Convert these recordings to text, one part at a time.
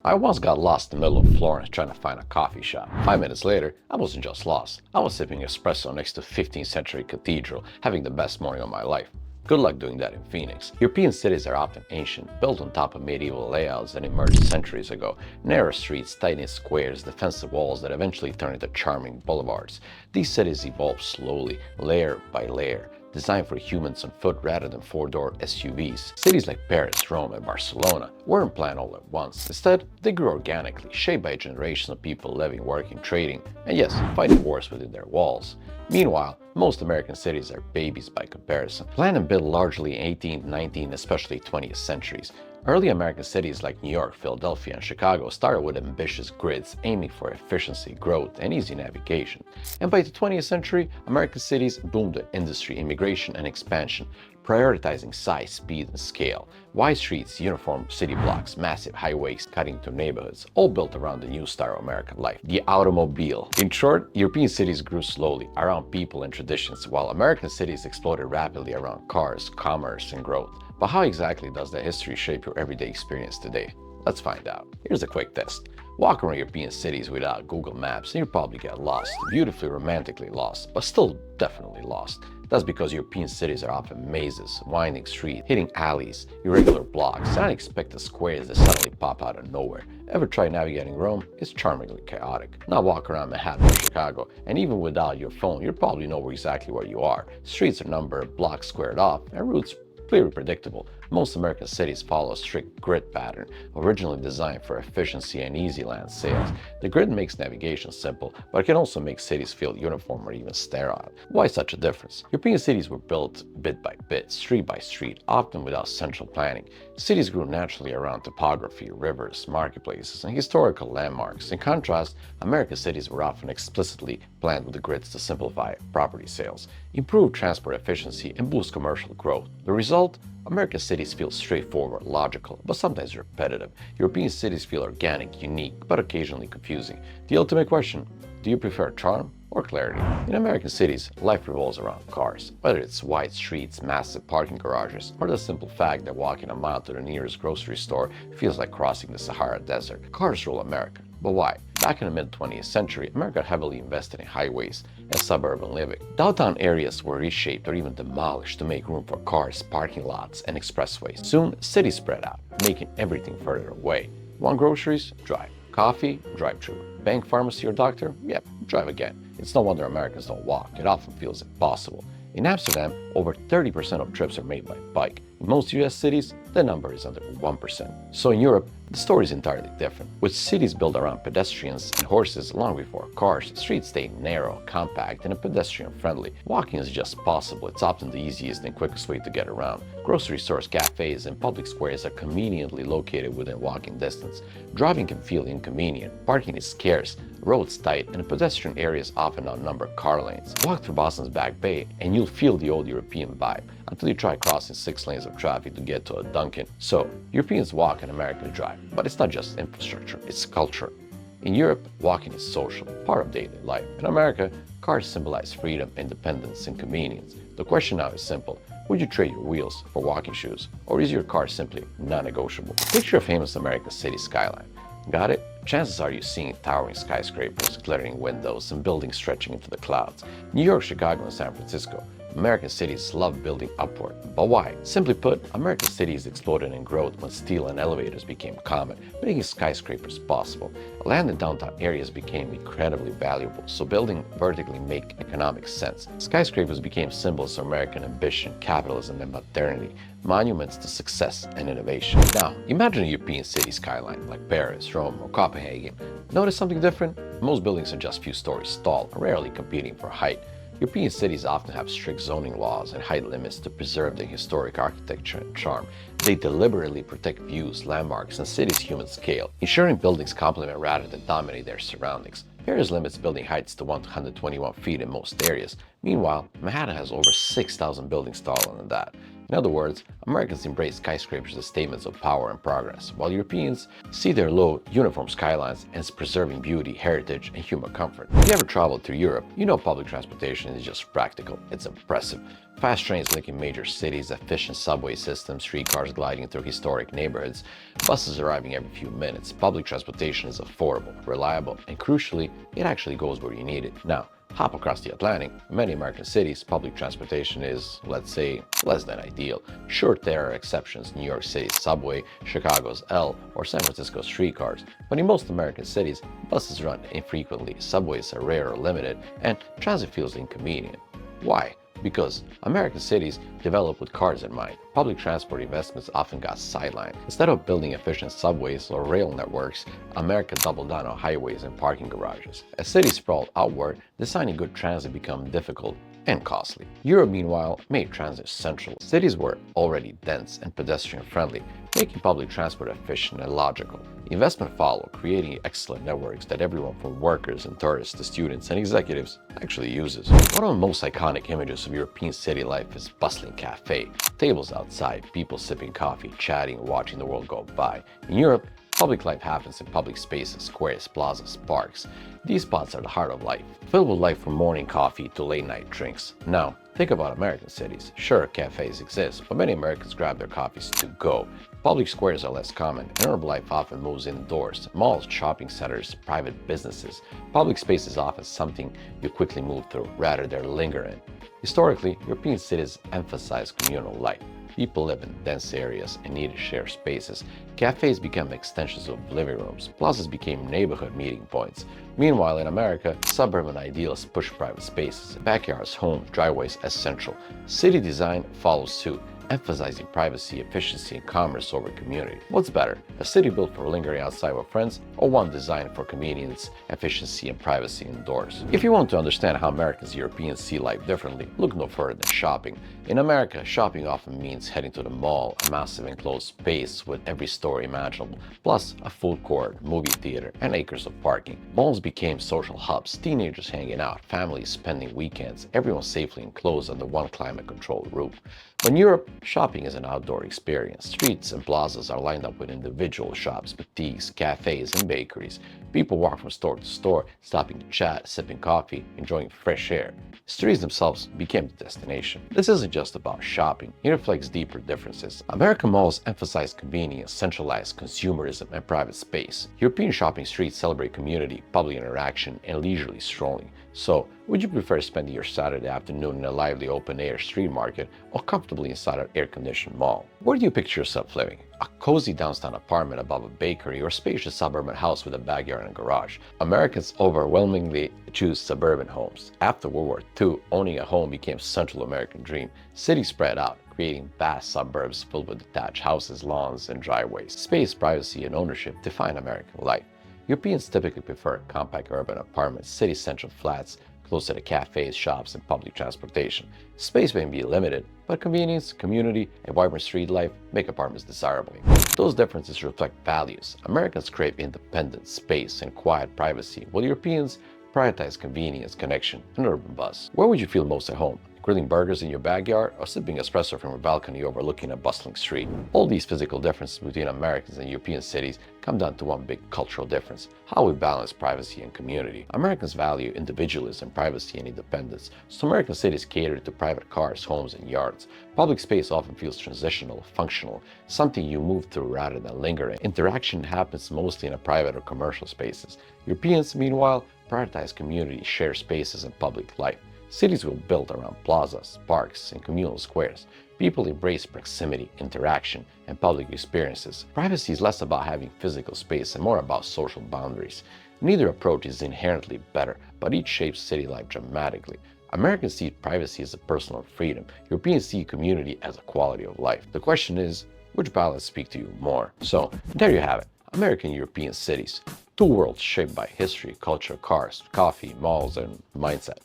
I once got lost in the middle of Florence trying to find a coffee shop. 5 minutes later, I wasn't just lost. I was sipping espresso next to a 15th century cathedral, having the best morning of my life. Good luck doing that in Phoenix. European cities are often ancient, built on top of medieval layouts that emerged centuries ago. Narrow streets, tight-knit squares, defensive walls that eventually turn into charming boulevards. These cities evolve slowly, layer by layer, designed for humans on foot rather than four-door SUVs. Cities like Paris, Rome, and Barcelona weren't planned all at once. Instead, they grew organically, shaped by generations of people living, working, trading, and yes, fighting wars within their walls. Meanwhile, most American cities are babies by comparison. Planned and built largely in 18th, 19th, especially 20th centuries. Early American cities like New York, Philadelphia, and Chicago started with ambitious grids aiming for efficiency, growth, and easy navigation. And by the 20th century, American cities boomed with industry, immigration, and expansion, prioritizing size, speed, and scale. Wide streets, uniform city blocks, massive highways cutting through neighborhoods, all built around the new style of American life, the automobile. In short, European cities grew slowly around people and traditions, while American cities exploded rapidly around cars, commerce, and growth. But how exactly does that history shape your everyday experience today? Let's find out. Here's a quick test. Walk around European cities without Google Maps and you'll probably get lost. Beautifully, romantically lost, but still definitely lost. That's because European cities are often mazes, winding streets, hidden alleys, irregular blocks, and unexpected squares that suddenly pop out of nowhere. Ever try navigating Rome? It's charmingly chaotic. Now walk around Manhattan or Chicago, and even without your phone, you'll probably know exactly where you are. Streets are numbered, blocks squared off, and routes clearly predictable. Most American cities follow a strict grid pattern, originally designed for efficiency and easy land sales. The grid makes navigation simple, but it can also make cities feel uniform or even sterile. Why such a difference? European cities were built bit by bit, street by street, often without central planning. Cities grew naturally around topography, rivers, marketplaces, and historical landmarks. In contrast, American cities were often explicitly planned with the grids to simplify property sales, improve transport efficiency, and boost commercial growth. The result? American cities feel straightforward, logical, but sometimes repetitive. European cities feel organic, unique, but occasionally confusing. The ultimate question, do you prefer charm or clarity? In American cities, life revolves around cars. Whether it's wide streets, massive parking garages, or the simple fact that walking a mile to the nearest grocery store feels like crossing the Sahara Desert, cars rule America. But why? Back in the mid-20th century, America heavily invested in highways and suburban living. Downtown areas were reshaped or even demolished to make room for cars, parking lots, and expressways. Soon, cities spread out, making everything further away. Want groceries? Drive. Coffee? Drive through. Bank, pharmacy, or doctor? Yep, drive again. It's no wonder Americans don't walk. It often feels impossible. In Amsterdam, over 30% of trips are made by bike. In most US cities, the number is under 1%. So in Europe, the story is entirely different. With cities built around pedestrians and horses long before cars, streets stay narrow, compact, and pedestrian-friendly. Walking is just possible. It's often the easiest and quickest way to get around. Grocery stores, cafes, and public squares are conveniently located within walking distance. Driving can feel inconvenient. Parking is scarce, roads tight, and pedestrian areas often outnumber car lanes. Walk through Boston's Back Bay, and you'll feel the old European vibe, until you try crossing 6 lanes of traffic to get to a Dunkin'. So, Europeans walk and Americans drive. But it's not just infrastructure, it's culture. In Europe, walking is social, part of daily life. In America, cars symbolize freedom, independence, and convenience. The question now is simple. Would you trade your wheels for walking shoes? Or is your car simply non-negotiable? Picture a famous American city skyline. Got it? Chances are you're seeing towering skyscrapers, glittering windows, and buildings stretching into the clouds. New York, Chicago, and San Francisco. American cities love building upward. But why? Simply put, American cities exploded in growth when steel and elevators became common, making skyscrapers possible. Land in downtown areas became incredibly valuable, so building vertically made economic sense. Skyscrapers became symbols of American ambition, capitalism, and modernity, monuments to success and innovation. Now, imagine a European city skyline like Paris, Rome, or Copenhagen. Notice something different? Most buildings are just a few stories tall, rarely competing for height. European cities often have strict zoning laws and height limits to preserve their historic architecture and charm. They deliberately protect views, landmarks, and cities' human scale, ensuring buildings complement rather than dominate their surroundings. Paris limits building heights to 121 feet in most areas. Meanwhile, Manhattan has over 6,000 buildings taller than that. In other words, Americans embrace skyscrapers as statements of power and progress, while Europeans see their low, uniform skylines as preserving beauty, heritage, and human comfort. If you ever traveled through Europe, you know public transportation is just practical. It's impressive. Fast trains linking major cities, efficient subway systems, streetcars gliding through historic neighborhoods, buses arriving every few minutes. Public transportation is affordable, reliable, and crucially, it actually goes where you need it. Now, hop across the Atlantic, in many American cities, public transportation is, let's say, less than ideal. Sure, there are exceptions, New York City's subway, Chicago's L, or San Francisco's streetcars, but in most American cities, buses run infrequently, subways are rare or limited, and transit feels inconvenient. Why? Because American cities develop with cars in mind. Public transport investments often got sidelined. Instead of building efficient subways or rail networks, America doubled down on highways and parking garages. As cities sprawled outward, designing good transit became difficult and costly. Europe, meanwhile, made transit central. Cities were already dense and pedestrian-friendly, making public transport efficient and logical. Investment followed, creating excellent networks that everyone from workers and tourists to students and executives actually uses. One of the most iconic images of European city life is bustling cafe. Tables outside, people sipping coffee, chatting, watching the world go by. In Europe, public life happens in public spaces, squares, plazas, parks. These spots are the heart of life, filled with life from morning coffee to late night drinks. Now, think about American cities. Sure, cafes exist, but many Americans grab their coffees to go. Public squares are less common, and urban life often moves indoors. Malls, shopping centers, private businesses. Public space is often something you quickly move through, rather than linger in. Historically, European cities emphasize communal life. People live in dense areas and need to share spaces. Cafes become extensions of living rooms. Plazas became neighborhood meeting points. Meanwhile, in America, suburban ideals push private spaces. Backyards, homes, driveways as central. City design follows suit, emphasizing privacy, efficiency, and commerce over community. What's better, a city built for lingering outside with friends, or one designed for convenience, efficiency, and privacy indoors? If you want to understand how Americans and Europeans see life differently, look no further than shopping. In America, shopping often means heading to the mall, a massive enclosed space with every store imaginable, plus a food court, movie theater, and acres of parking. Malls became social hubs, teenagers hanging out, families spending weekends, everyone safely enclosed under one climate-controlled roof. But in Europe, shopping is an outdoor experience. Streets and plazas are lined up with individual shops, boutiques, cafes, and bakeries. People walk from store to store, stopping to chat, sipping coffee, enjoying fresh air. Streets themselves became the destination. This isn't just about shopping. It reflects deeper differences. American malls emphasize convenience, centralized consumerism, and private space. European shopping streets celebrate community, public interaction, and leisurely strolling. So, would you prefer spending your Saturday afternoon in a lively open-air street market or comfortably inside an air-conditioned mall? Where do you picture yourself living? A cozy downtown apartment above a bakery or a spacious suburban house with a backyard and a garage? Americans overwhelmingly choose suburban homes. After World War II, owning a home became a Central American dream. Cities spread out, creating vast suburbs filled with detached houses, lawns, and driveways. Space, privacy, and ownership define American life. Europeans typically prefer compact urban apartments, city-central flats, closer to cafes, shops, and public transportation. Space may be limited, but convenience, community, and vibrant street life make apartments desirable. Those differences reflect values. Americans crave independence, space, and quiet privacy, while Europeans prioritize convenience, connection, and urban buzz. Where would you feel most at home? Grilling burgers in your backyard, or sipping espresso from a balcony overlooking a bustling street? All these physical differences between Americans and European cities come down to one big cultural difference: how we balance privacy and community. Americans value individualism, privacy, and independence, so American cities cater to private cars, homes, and yards. Public space often feels transitional, functional, something you move through rather than linger in. Interaction happens mostly in a private or commercial spaces. Europeans, meanwhile, prioritize community, shared spaces, and public life. Cities were built around plazas, parks, and communal squares. People embrace proximity, interaction, and public experiences. Privacy is less about having physical space and more about social boundaries. Neither approach is inherently better, but each shapes city life dramatically. Americans see privacy as a personal freedom. Europeans see community as a quality of life. The question is, which balance speaks to you more? So, there you have it. American and European cities. Two worlds shaped by history, culture, cars, coffee, malls, and mindset.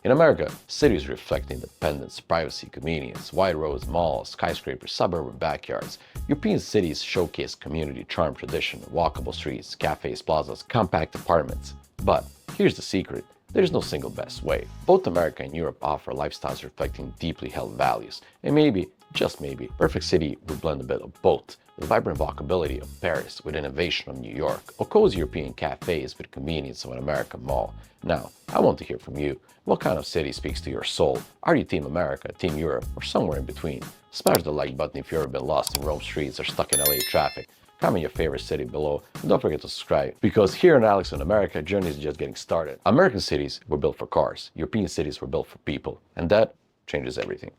In America, cities reflect independence, privacy, convenience, wide roads, malls, skyscrapers, suburban backyards. European cities showcase community, charm, tradition, walkable streets, cafes, plazas, compact apartments. But here's the secret: there's no single best way. Both America and Europe offer lifestyles reflecting deeply held values, and maybe Just maybe. Perfect city would blend a bit of both. The vibrant walkability of Paris with innovation of New York, or cozy European cafes with convenience of an American mall. Now, I want to hear from you. What kind of city speaks to your soul? Are you Team America, Team Europe, or somewhere in between? Smash the like button if you've ever been lost in Rome streets or stuck in LA traffic. Comment your favorite city below, and don't forget to subscribe, because here in Alex in America, journey is just getting started. American cities were built for cars, European cities were built for people, and that changes everything.